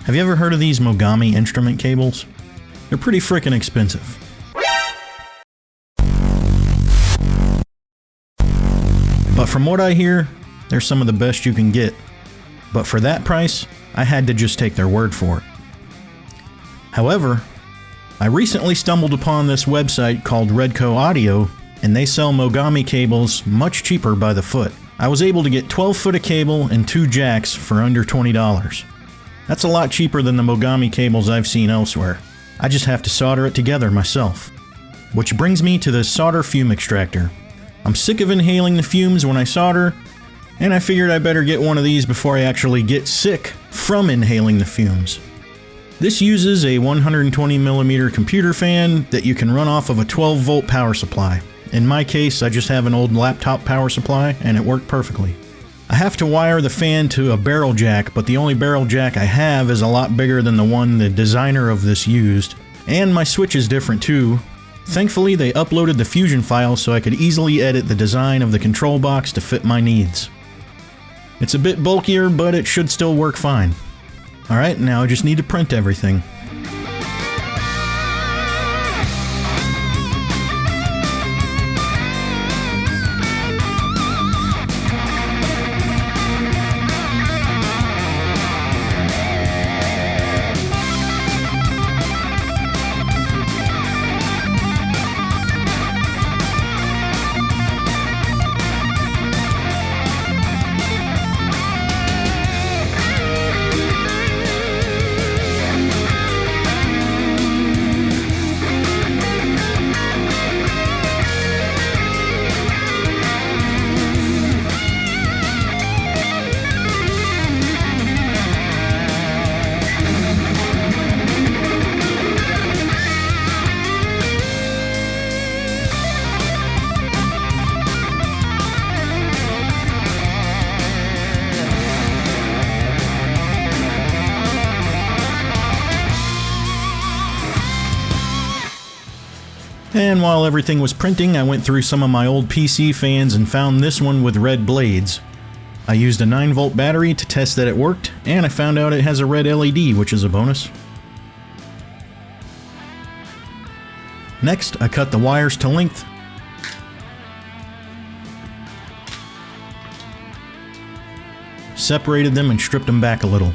Have you ever heard of these Mogami instrument cables? They're pretty frickin' expensive. But from what I hear, they're some of the best you can get. But for that price, I had to just take their word for it. However, I recently stumbled upon this website called Redco Audio, and they sell Mogami cables much cheaper by the foot. I was able to get 12 foot of cable and 2 jacks for under $20. That's a lot cheaper than the Mogami cables I've seen elsewhere. I just have to solder it together myself. Which brings me to the solder fume extractor. I'm sick of inhaling the fumes when I solder, and I figured I better get one of these before I actually get sick from inhaling the fumes. This uses a 120mm computer fan that you can run off of a 12 volt power supply. In my case, I just have an old laptop power supply, and it worked perfectly. I have to wire the fan to a barrel jack, but the only barrel jack I have is a lot bigger than the one the designer of this used, and my switch is different too. Thankfully, they uploaded the Fusion file so I could easily edit the design of the control box to fit my needs. It's a bit bulkier, but it should still work fine. Alright, now I just need to print everything. And while everything was printing, I went through some of my old PC fans and found this one with red blades. I used a 9 volt battery to test that it worked, and I found out it has a red LED, which is a bonus. Next, I cut the wires to length. Separated them and stripped them back a little.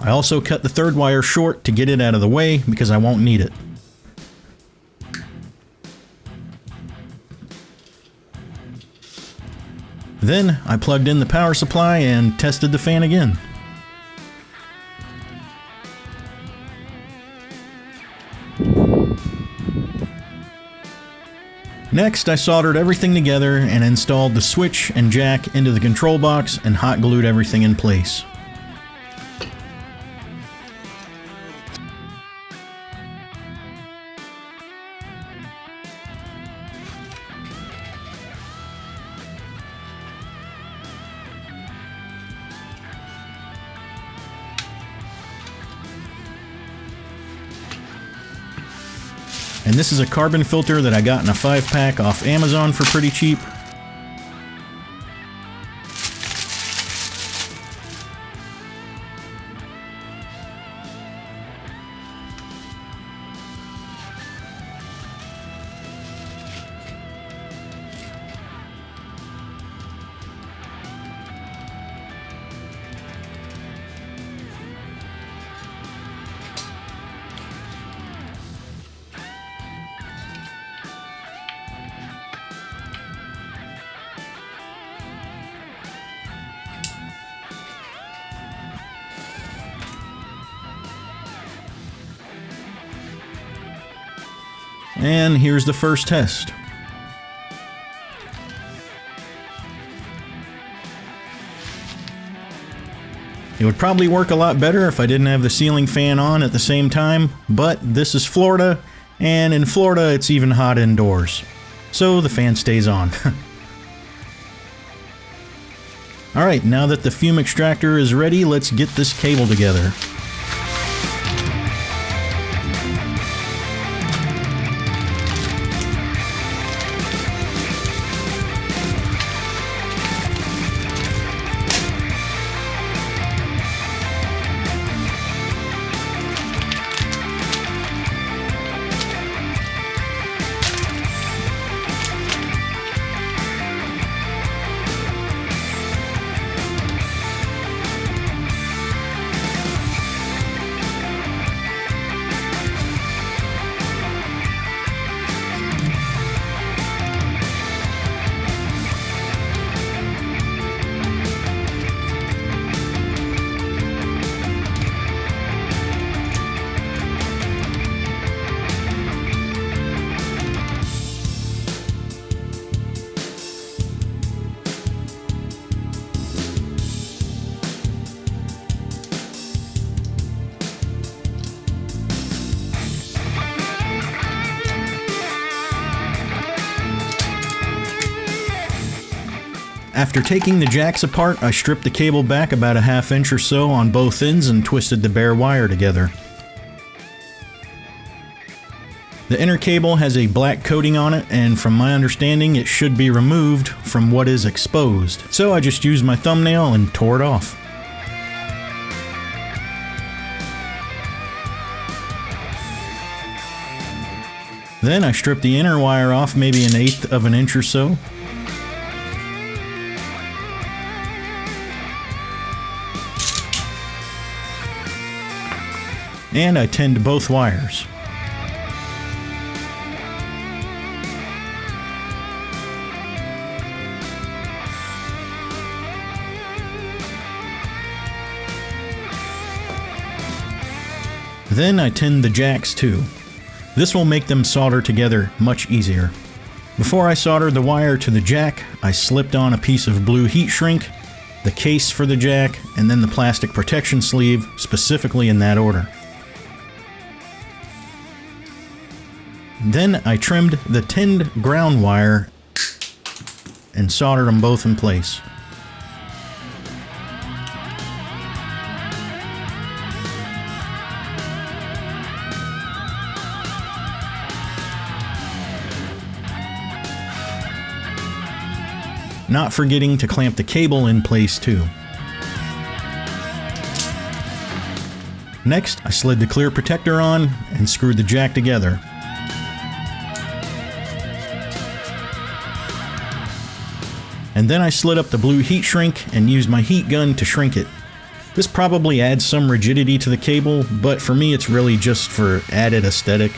I also cut the third wire short to get it out of the way because I won't need it. Then I plugged in the power supply and tested the fan again. Next, I soldered everything together and installed the switch and jack into the control box and hot glued everything in place. And this is a carbon filter that I got in a 5-pack off Amazon for pretty cheap. And here's the first test. It would probably work a lot better if I didn't have the ceiling fan on at the same time, but this is Florida, and in Florida it's even hot indoors. So the fan stays on. Alright, now that the fume extractor is ready, let's get this cable together. After taking the jacks apart, I stripped the cable back about a ½ inch or so on both ends and twisted the bare wire together. The inner cable has a black coating on it, and from my understanding it should be removed from what is exposed, so I just used my thumbnail and tore it off. Then I stripped the inner wire off maybe 1/8 of an inch or so. And I tinned both wires. Then I tinned the jacks too. This will make them solder together much easier. Before I soldered the wire to the jack, I slipped on a piece of blue heat shrink, the case for the jack, and then the plastic protection sleeve, specifically in that order. Then I trimmed the tinned ground wire and soldered them both in place. Not forgetting to clamp the cable in place too. Next, I slid the clear protector on and screwed the jack together. And then I slid up the blue heat shrink and used my heat gun to shrink it. This probably adds some rigidity to the cable, but for me it's really just for added aesthetic.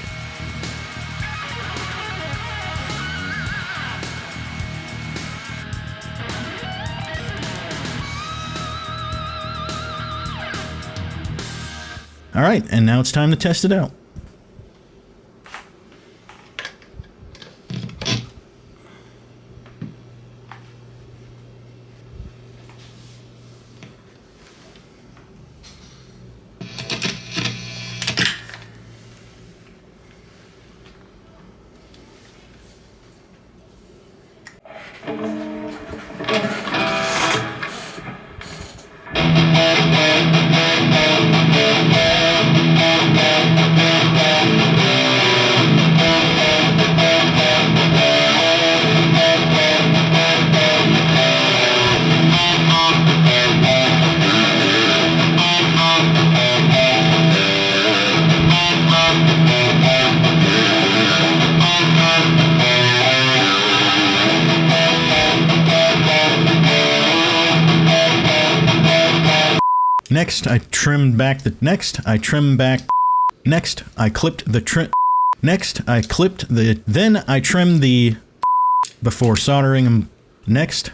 Alright, and now it's time to test it out. Next, I trimmed back the, next, I clipped the then I trimmed the, before soldering them, next,